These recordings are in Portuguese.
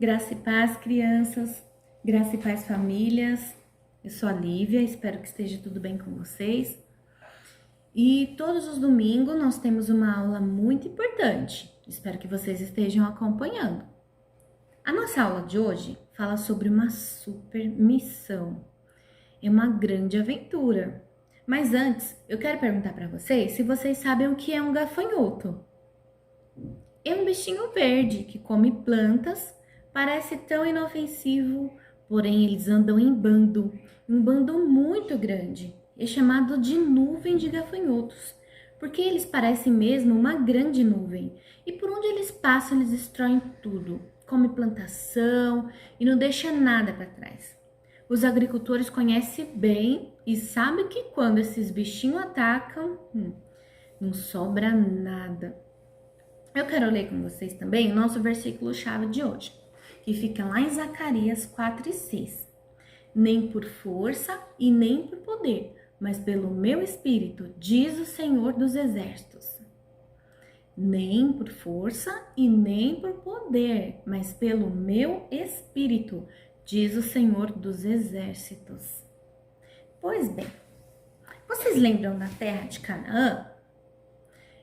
Graça e paz, crianças. Graça e paz, famílias. Eu sou a Lívia, espero que esteja tudo bem com vocês. E todos os domingos nós temos uma aula muito importante. Espero que vocês estejam acompanhando. A nossa aula de hoje fala sobre uma super missão. É uma grande aventura. Mas antes, eu quero perguntar para vocês se vocês sabem o que é um gafanhoto. É um bichinho verde que come plantas, parece tão inofensivo, porém eles andam em bando, um bando muito grande. É chamado de nuvem de gafanhotos, porque eles parecem mesmo uma grande nuvem. E por onde eles passam, eles destroem tudo. Come plantação e não deixa nada para trás. Os agricultores conhecem bem e sabem que quando esses bichinhos atacam, não sobra nada. Eu quero ler com vocês também o nosso versículo-chave de hoje, que fica lá em Zacarias 4:6. Nem por força e nem por poder, mas pelo meu espírito, diz o Senhor dos Exércitos. Nem por força e nem por poder, mas pelo meu espírito, diz o Senhor dos Exércitos. Pois bem, vocês lembram da terra de Canaã?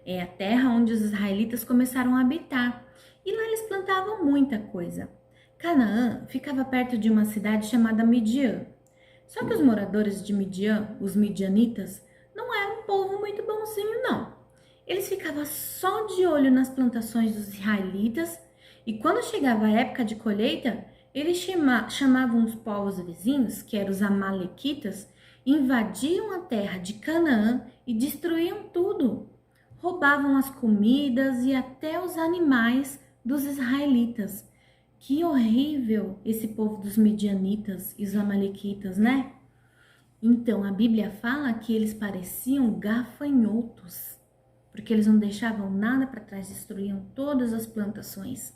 É a terra onde os israelitas começaram a habitar. E lá eles plantavam muita coisa. Canaã ficava perto de uma cidade chamada Midian. Só que os moradores de Midian, os midianitas, não eram um povo muito bonzinho, não. Eles ficavam só de olho nas plantações dos israelitas e quando chegava a época de colheita, eles chamavam os povos vizinhos, que eram os amalequitas, invadiam a terra de Canaã e destruíam tudo. Roubavam as comidas e até os animais dos israelitas. Que horrível esse povo dos midianitas e os amalequitas, né? Então a Bíblia fala que eles pareciam gafanhotos, porque eles não deixavam nada para trás, destruíam todas as plantações.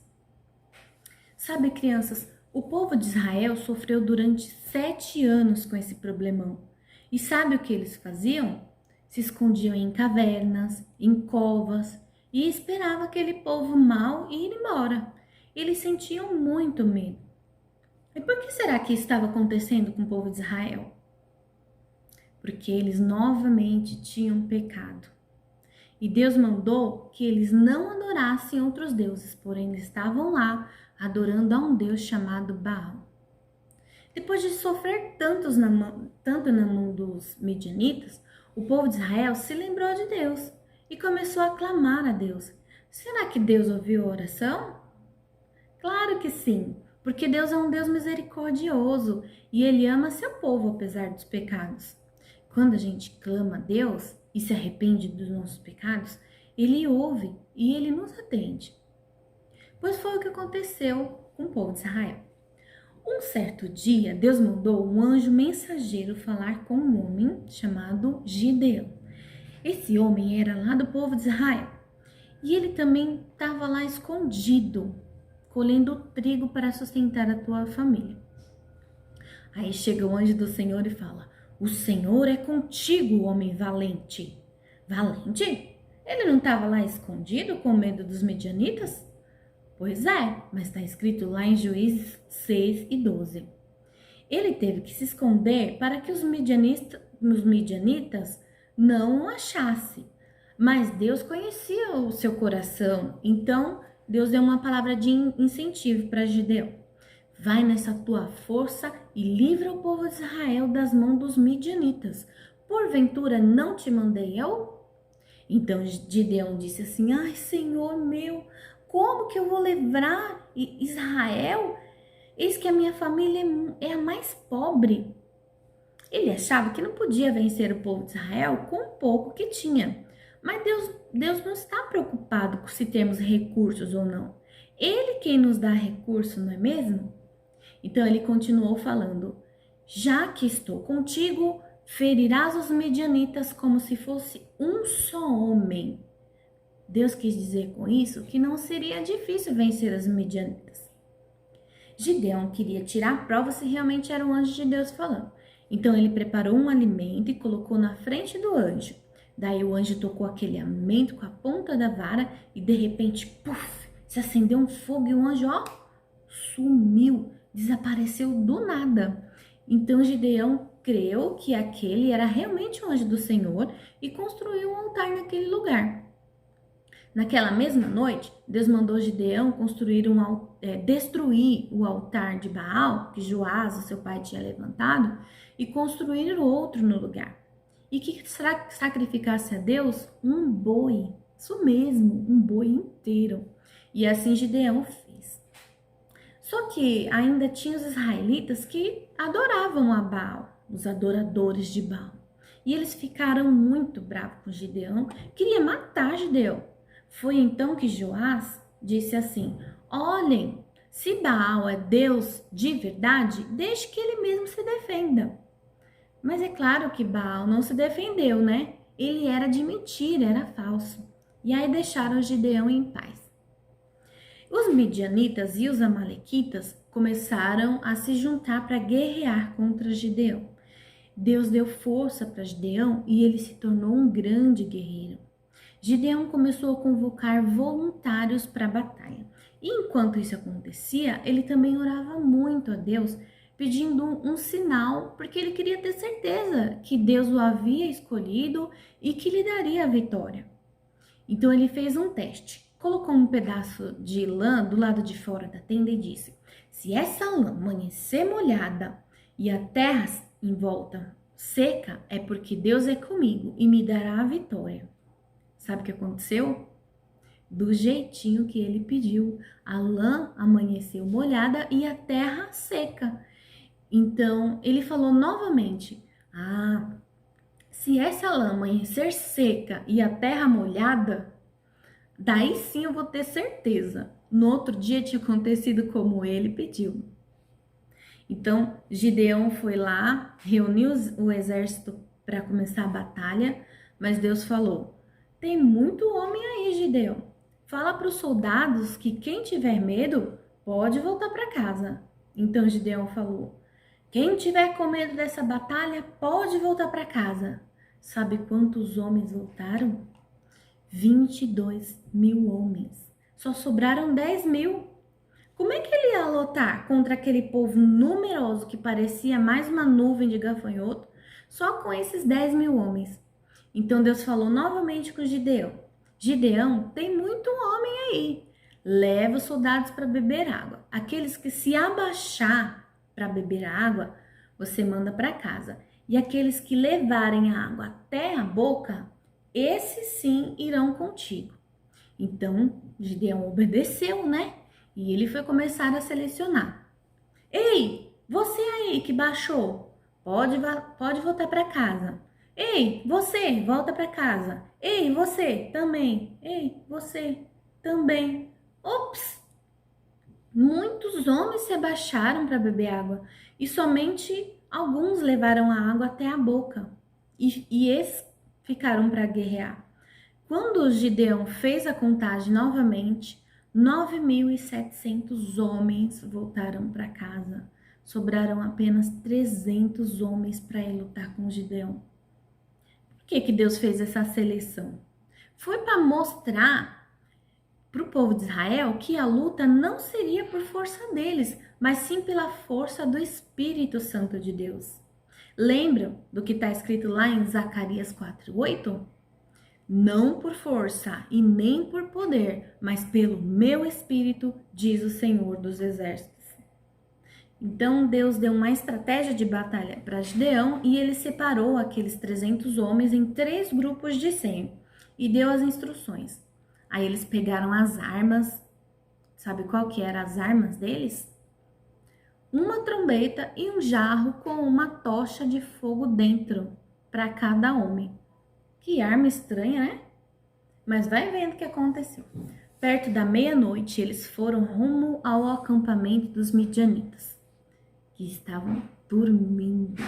Sabe, crianças, o povo de Israel sofreu durante 7 anos com esse problemão. E sabe o que eles faziam? Se escondiam em cavernas, em covas e esperavam aquele povo mau ir embora. Eles sentiam muito medo. E por que será que estava acontecendo com o povo de Israel? Porque eles novamente tinham pecado. E Deus mandou que eles não adorassem outros deuses, porém eles estavam lá adorando a um Deus chamado Baal. Depois de sofrer tanto na mão dos midianitas, o povo de Israel se lembrou de Deus e começou a clamar a Deus. Será que Deus ouviu a oração? Claro que sim, porque Deus é um Deus misericordioso e Ele ama seu povo apesar dos pecados. Quando a gente clama a Deus e se arrepende dos nossos pecados, Ele ouve e Ele nos atende. Pois foi o que aconteceu com o povo de Israel. Um certo dia, Deus mandou um anjo mensageiro falar com um homem chamado Gideão. Esse homem era lá do povo de Israel. E ele também estava lá escondido, colhendo trigo para sustentar a tua família. Aí chega o anjo do Senhor e fala: o Senhor é contigo, homem valente. Valente? Ele não estava lá escondido com medo dos midianitas? Pois é, mas está escrito lá em Juízes 6:12. Ele teve que se esconder para que os midianitas não o achassem. Mas Deus conhecia o seu coração, então Deus deu uma palavra de incentivo para Gideão. Vai nessa tua força e livra o povo de Israel das mãos dos midianitas. Porventura não te mandei eu? Então Gideão disse assim: ai, Senhor meu, como que eu vou livrar Israel? Eis que a minha família é a mais pobre. Ele achava que não podia vencer o povo de Israel com o pouco que tinha. Mas Deus não está preocupado com se temos recursos ou não. Ele quem nos dá recurso, não é mesmo? Então ele continuou falando: já que estou contigo, ferirás os midianitas como se fosse um só homem. Deus quis dizer com isso que não seria difícil vencer os midianitas. Gideão queria tirar a prova se realmente era o anjo de Deus falando. Então ele preparou um alimento e colocou na frente do anjo. Daí o anjo tocou aquele alimento com a ponta da vara e de repente, puf, se acendeu um fogo e o anjo, sumiu, desapareceu do nada. Então Gideão creu que aquele era realmente um anjo do Senhor e construiu um altar naquele lugar. Naquela mesma noite, Deus mandou Gideão destruir o altar de Baal, que Joás, o seu pai, tinha levantado, e construir outro no lugar. E que sacrificasse a Deus um boi, isso mesmo, um boi inteiro. E assim Gideão fez. Só que ainda tinha os israelitas que adoravam a Baal, os adoradores de Baal. E eles ficaram muito bravos com Gideão, queria matar Gideão. Foi então que Joás disse assim: olhem, se Baal é Deus de verdade, deixe que ele mesmo se defenda. Mas é claro que Baal não se defendeu, né? Ele era de mentira, era falso. E aí deixaram Gideão em paz. Os midianitas e os amalequitas começaram a se juntar para guerrear contra Gideão. Deus deu força para Gideão e ele se tornou um grande guerreiro. Gideão começou a convocar voluntários para a batalha. E enquanto isso acontecia, ele também orava muito a Deus, pedindo um sinal, porque ele queria ter certeza que Deus o havia escolhido e que lhe daria a vitória. Então ele fez um teste, colocou um pedaço de lã do lado de fora da tenda e disse: se essa lã amanhecer molhada e a terra em volta seca, é porque Deus é comigo e me dará a vitória. Sabe o que aconteceu? Do jeitinho que ele pediu. A lã amanheceu molhada e a terra seca. Então, ele falou novamente: se essa lã amanhecer seca e a terra molhada, daí sim eu vou ter certeza. No outro dia tinha acontecido como ele pediu. Então, Gideão foi lá, reuniu o exército para começar a batalha, mas Deus falou: tem muito homem aí, Gideão. Fala para os soldados que quem tiver medo pode voltar para casa. Então Gideão falou: quem tiver com medo dessa batalha pode voltar para casa. Sabe quantos homens voltaram? 22.000 homens. Só sobraram 10.000. Como é que ele ia lutar contra aquele povo numeroso que parecia mais uma nuvem de gafanhoto, só com esses 10.000 homens? Então Deus falou novamente com Gideão: Gideão, tem muito homem aí. Leva os soldados para beber água. Aqueles que se abaixar para beber água, você manda para casa. E aqueles que levarem a água até a boca, esses sim irão contigo. Então Gideão obedeceu, né? E ele foi começar a selecionar. Ei, você aí que baixou, pode voltar para casa. Ei, você, volta para casa. Ei, você também. Ei, você também. Ops! Muitos homens se abaixaram para beber água e somente alguns levaram a água até a boca. E esses ficaram para guerrear. Quando Gideão fez a contagem novamente, 9.700 homens voltaram para casa. Sobraram apenas 300 homens para ir lutar com Gideão. Por que Deus fez essa seleção? Foi para mostrar para o povo de Israel que a luta não seria por força deles, mas sim pela força do Espírito Santo de Deus. Lembram do que está escrito lá em Zacarias 4:8? Não por força e nem por poder, mas pelo meu Espírito, diz o Senhor dos Exércitos. Então Deus deu uma estratégia de batalha para Gideão e ele separou aqueles 300 homens em 3 grupos de 100 e deu as instruções. Aí eles pegaram as armas. Sabe qual que eram as armas deles? Uma trombeta e um jarro com uma tocha de fogo dentro para cada homem. Que arma estranha, né? Mas vai vendo o que aconteceu. Perto da meia-noite, eles foram rumo ao acampamento dos midianitas, que estavam dormindo.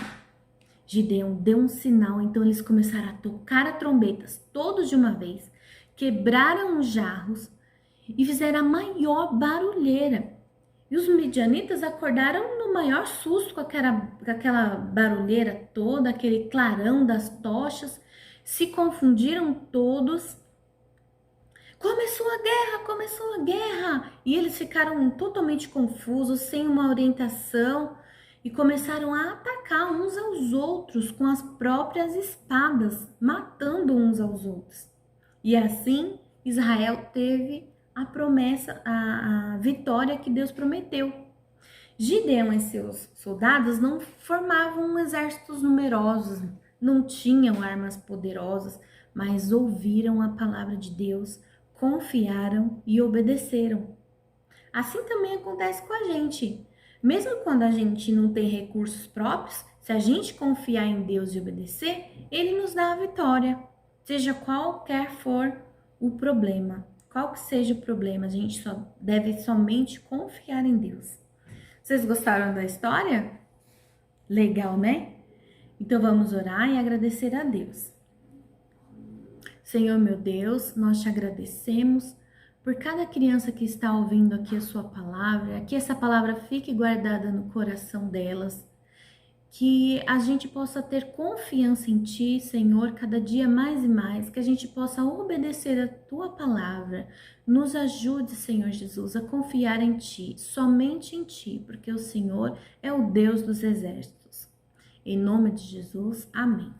Gideão deu um sinal, então eles começaram a tocar as trombetas, todos de uma vez, quebraram os jarros e fizeram a maior barulheira. E os midianitas acordaram no maior susto com aquela barulheira toda, aquele clarão das tochas, se confundiram todos. começou a guerra! E eles ficaram totalmente confusos, sem uma orientação, e começaram a atacar uns aos outros com as próprias espadas, matando uns aos outros. E assim Israel teve a promessa, a vitória que Deus prometeu. Gideão e seus soldados não formavam exércitos numerosos, não tinham armas poderosas, mas ouviram a palavra de Deus, confiaram e obedeceram. Assim também acontece com a gente. Mesmo quando a gente não tem recursos próprios, se a gente confiar em Deus e obedecer, Ele nos dá a vitória. Seja qualquer for o problema, qual que seja o problema, a gente só deve somente confiar em Deus. Vocês gostaram da história? Legal, né? Então vamos orar e agradecer a Deus. Senhor meu Deus, nós te agradecemos por cada criança que está ouvindo aqui a sua palavra, que essa palavra fique guardada no coração delas, que a gente possa ter confiança em Ti, Senhor, cada dia mais e mais, que a gente possa obedecer a Tua palavra. Nos ajude, Senhor Jesus, a confiar em Ti, somente em Ti, porque o Senhor é o Deus dos exércitos. Em nome de Jesus, amém.